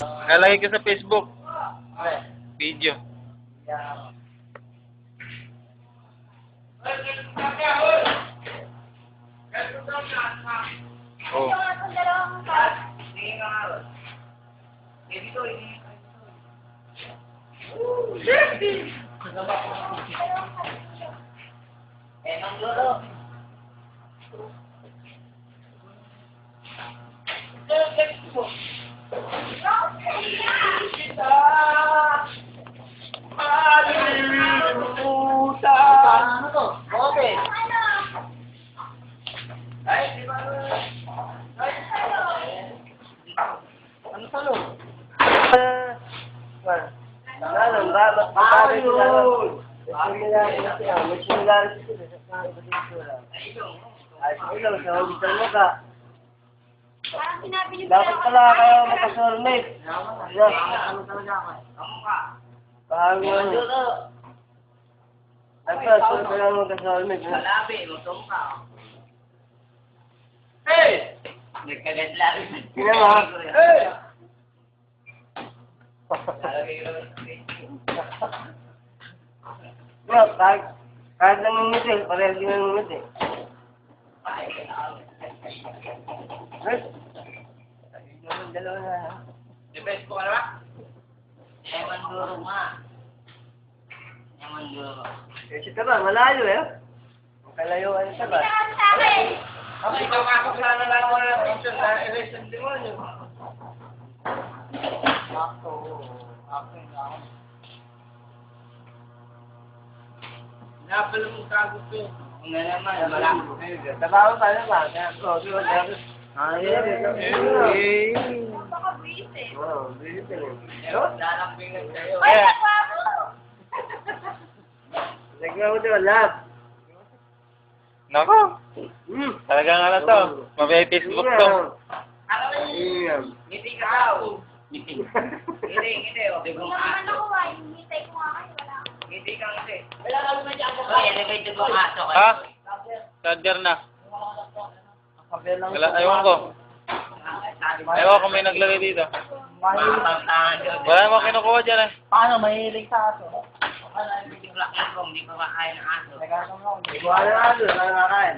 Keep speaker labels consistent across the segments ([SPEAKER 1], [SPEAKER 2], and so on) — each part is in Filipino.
[SPEAKER 1] Lalagay ko sa Facebook. Video. Oh.
[SPEAKER 2] Ano sa loob? Ano ba? Bakit yun? May similarity sila sa itsura. Ay, ikaw, sa hospital mo ka. Dapat pala kayo magka-soulmate. Ano talaga ako? Parang yun. Dapat kayo magka-soulmate.
[SPEAKER 3] Malabi, lutong ka. Hey! Nagkagat lang.
[SPEAKER 2] Tingnan mo. Hey! Bro, kahit nangingiti, parehas din nangingiti. Dalawa na.
[SPEAKER 3] Depes po ka na ba? Eman duro nga. Eman duro.
[SPEAKER 2] Kasi ba, malayo eh. Kalayo ano sa ba?
[SPEAKER 3] Ako ikaw ako sana lang ako na picture na election demonyo. Ako na ako. Napala mong kago ko. Kung na naman, wala.
[SPEAKER 2] Trabaho pa naman. Oo, di ba?
[SPEAKER 4] Baka busy.
[SPEAKER 2] Oo, busy rin.
[SPEAKER 3] Lalambingan kayo.
[SPEAKER 4] Ay, nagwabo!
[SPEAKER 2] Naglaw mo diba, lab?
[SPEAKER 1] Nako. Talagang ano to. Mabay Facebook to.
[SPEAKER 3] Ano ba yun? Ngiti ka daw. Ngiti. Ngiti. O, di
[SPEAKER 4] Wala
[SPEAKER 3] ba
[SPEAKER 4] naman
[SPEAKER 3] aso?
[SPEAKER 4] ako ay. Hintay ko nga kayo. Wala.
[SPEAKER 3] Ngiti ka ngiti. Wala ka naman dyan. Ay, elevated mo aso kayo.
[SPEAKER 1] Ha? Charger na. Wala, ewan ko. Ewan ko may naglagay dito. Wala mo kinukuha dyan eh.
[SPEAKER 2] Paano? Mahilig sa aso?
[SPEAKER 3] Hindi ko makain ng aso.
[SPEAKER 2] Hindi ko alam aso, nakakain.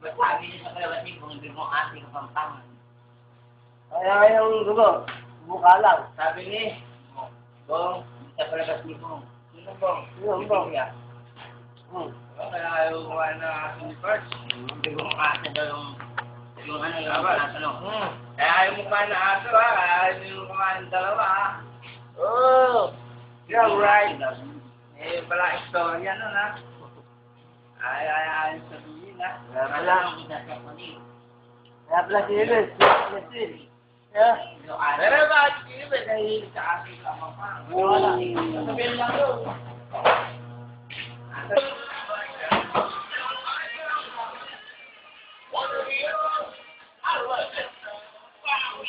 [SPEAKER 3] Sabi niya sa kalabas kung hindi mo aso ka pampangan.
[SPEAKER 2] Kaya yung dugo, buka lang.
[SPEAKER 3] Sabi niya, Bong, sa palabas ni Bong. Sino Bong?
[SPEAKER 2] Sino Bong?
[SPEAKER 3] Kaya ayaw ko na aso ni Perch. Hindi ko aso daw yung ano yung aso no. Kaya ayaw mo pa na aso ha, kaya ayaw mo kumain ng dalawa ha.
[SPEAKER 2] Oh! Yeah, right.
[SPEAKER 3] Eh, pala istorya nun ha. Ay, sabihin ha.
[SPEAKER 2] Kaya pala.
[SPEAKER 3] Alam mo isa sa panig.
[SPEAKER 2] Kaya pala si Iris. Yeah.
[SPEAKER 3] Pero bakit sino ba nahihilig sa ating kapapang? Wala. Sabihin lang yun.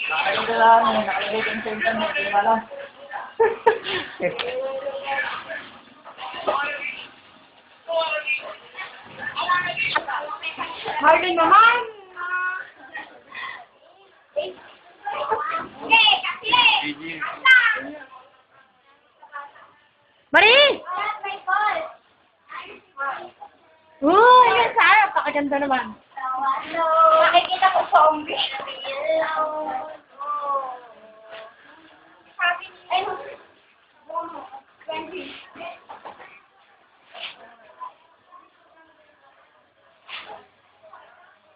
[SPEAKER 2] Nakakita lang, nakakita sa internet, di ba lang?
[SPEAKER 4] Harding naman!
[SPEAKER 1] GG.
[SPEAKER 4] Marie! Yun sana. Pakaganda naman. Nakikita ko zombie. Sabi niya.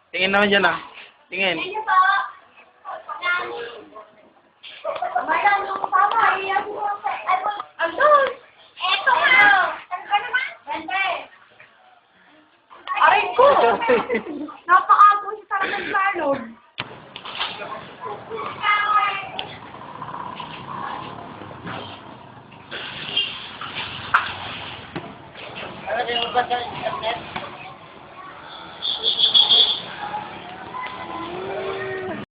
[SPEAKER 1] Tingin naman dyan ah. Tingin.
[SPEAKER 4] Ano po? Madam, yung papa, iyan mo. Andun! Eto nga! Ano ba naman? Ganda eh. Aray ko! Napakago si Sarah ng salon.
[SPEAKER 3] Ano yung ba sa internet?